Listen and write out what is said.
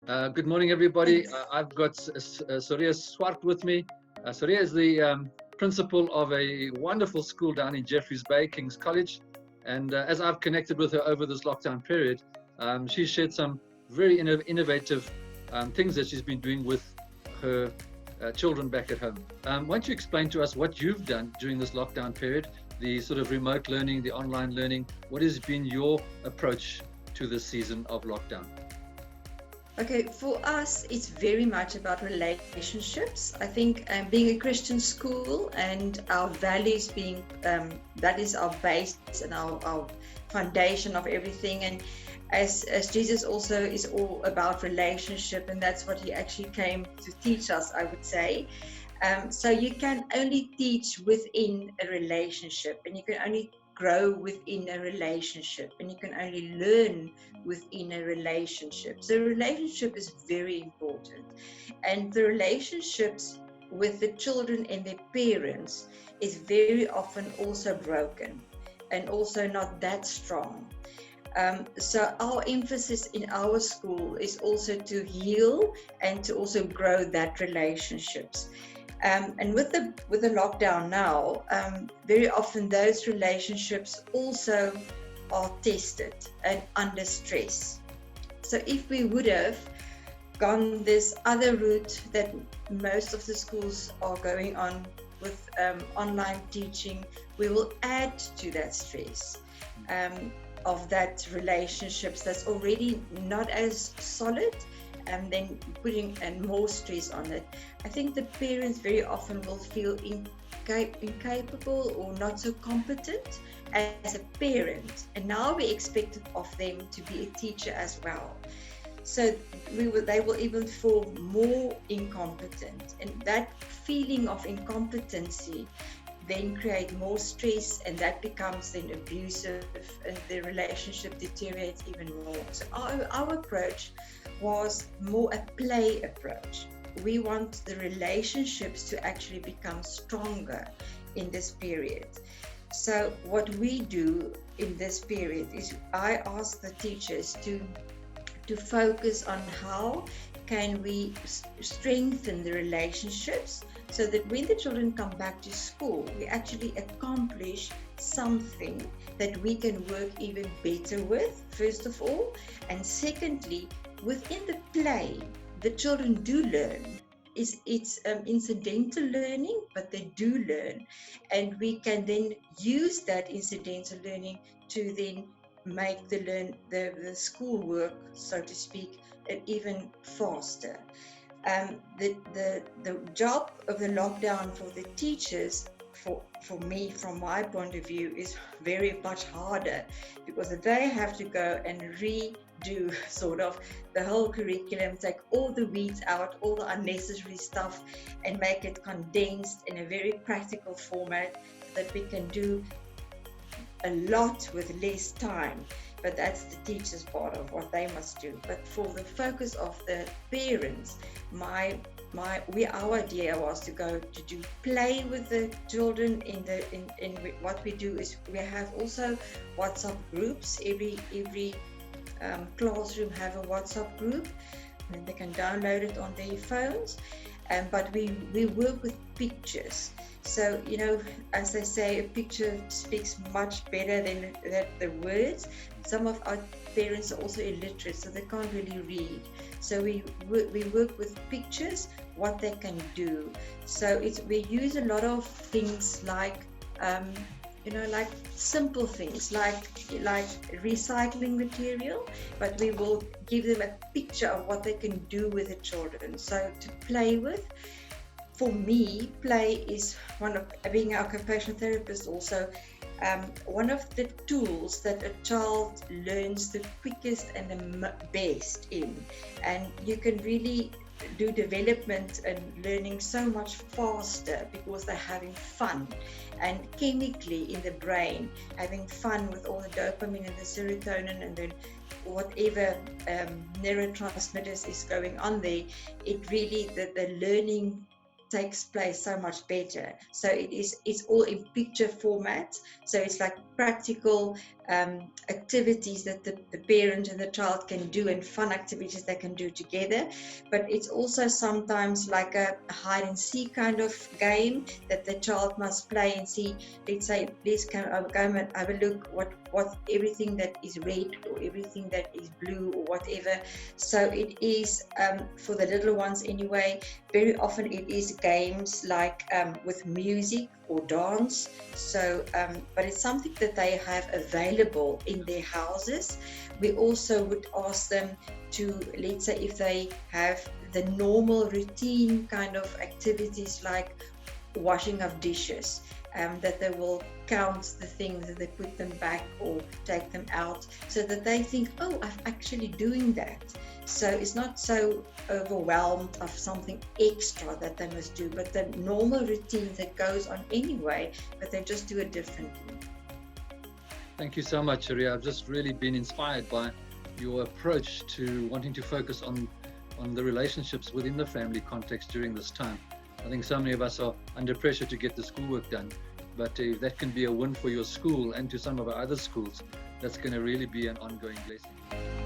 Good morning, everybody. Thanks. I've got Soria Swart with me. Soria is the principal of a wonderful school down in Jeffreys Bay, King's College. And as I've connected with her over this lockdown period, she's shared some very innovative things that she's been doing with her children back at home. Why don't you explain to us what you've done during this lockdown period, the sort of remote learning, the online learning? What has been your approach to this season of lockdown? Okay, for us, it's very much about relationships. I think being a Christian school and our values being that is our base and our foundation of everything. And as Jesus also is all about relationship, and that's what he actually came to teach us, I would say. So you can only teach within a relationship, and you can only grow within a relationship, and you can only learn within a relationship. So relationship is very important, and the relationships with the children and their parents is very often also broken and also not that strong. So our emphasis in our school is also to heal and to also grow that relationships. And with the lockdown now, very often those relationships also are tested and under stress. So if we would have gone this other route that most of the schools are going on with online teaching, we will add to that stress of that relationships that's already not as solid, and then putting more stress on it. I think the parents very often will feel incapable or not so competent as a parent, and now we expect of them to be a teacher as well. So they will even feel more incompetent, and that feeling of incompetency then create more stress, and that becomes then abusive, and the relationship deteriorates even more. So our approach was more a play approach. We want the relationships to actually become stronger in this period. So what we do in this period is I ask the teachers to focus on how can we strengthen the relationships so that when the children come back to school, we actually accomplish something that we can work even better with, first of all. And secondly, within the play, the children do learn. It's incidental learning, but they do learn. And we can then use that incidental learning to then make the schoolwork, so to speak, even faster. The job of the lockdown for the teachers, for me, from my point of view, is very much harder, because they have to go and redo sort of the whole curriculum, take all the weeds out, all the unnecessary stuff, and make it condensed in a very practical format that we can do a lot with less time. But that's the teacher's part of what they must do. But for the focus of the parents, our idea was to go to do play with the children. In what we do is we have also WhatsApp groups. Every classroom have a WhatsApp group, and they can download it on their phones. But we work with pictures. So, as they say, a picture speaks much better than the words. Some of our parents are also illiterate, so they can't really read. So we work with pictures, what they can do. So we use a lot of things like, like simple things like recycling material, but we will give them a picture of what they can do with the children. So to play with. For me, play is one of, being an occupational therapist also, one of the tools that a child learns the quickest and the best in. And you can really do development and learning so much faster because they're having fun. And chemically in the brain, having fun with all the dopamine and the serotonin and then whatever neurotransmitters is going on there, it really, the learning takes place so much better. So it's all in picture format, so it's like practical activities that the parent and the child can do, and fun activities they can do together. But it's also sometimes like a hide and seek kind of game that the child must play and see. Let's say, please come and have a look what everything that is red or everything that is blue or whatever. So it is for the little ones anyway. Very often it is games like with music or dance. So but it's something that they have available in their houses. We also would ask them to, let's say, if they have the normal routine kind of activities like washing of dishes, that they will count the things that they put them back or take them out, so that they think, oh, I'm actually doing that. So it's not so overwhelmed of something extra that they must do, but the normal routine that goes on anyway, but they just do it differently. Thank you so much, Soria. I've just really been inspired by your approach to wanting to focus on the relationships within the family context during this time. I think so many of us are under pressure to get the schoolwork done, but if that can be a win for your school and to some of our other schools, that's going to really be an ongoing blessing.